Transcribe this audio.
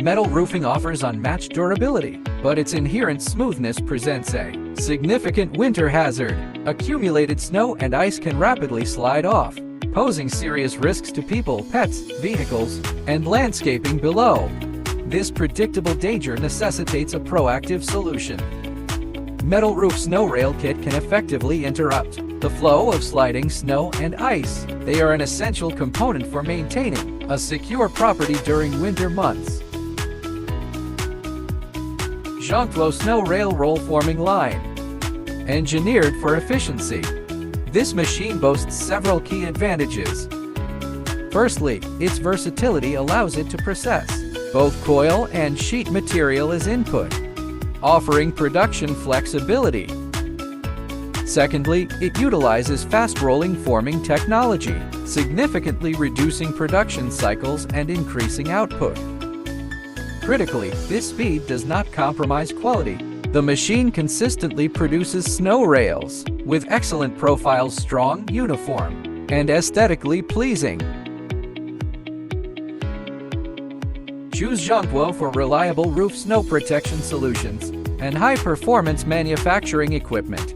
Metal roofing offers unmatched durability, but its inherent smoothness presents a significant winter hazard. Accumulated snow and ice can rapidly slide off, posing serious risks to people, pets, vehicles, and landscaping below. This predictable danger necessitates a proactive solution. Metal Roof Snow Rail Kit can effectively interrupt the flow of sliding snow and ice. They are an essential component for maintaining a secure property during winter months. Zhongtuo Snow Rail Roll Forming Line. Engineered for efficiency, this machine boasts several key advantages. Firstly, its versatility allows it to process both coil and sheet material as input, offering production flexibility. Secondly, it utilizes fast-rolling forming technology, significantly reducing production cycles and increasing output. Critically, this speed does not compromise quality. The machine consistently produces snow rails with excellent profiles, strong, uniform, and aesthetically pleasing. Choose Zhongtuo for reliable roof snow protection solutions and high-performance manufacturing equipment.